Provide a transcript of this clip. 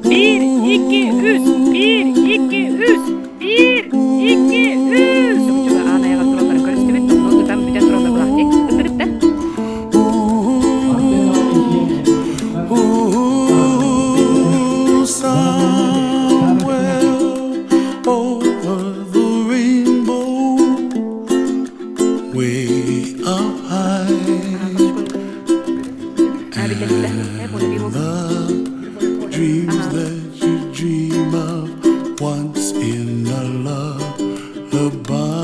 Bir, iki, üç. Bir, iki, üç. Bir, iki, üç. Coba anak yang troller kalau sedikit tunggu kita bisa troller lagi. Betul deh. Somewhere over the rainbow, way up high, Ada jadi dah. Boleh di rumah. the dreams that you dream of once in a lullaby.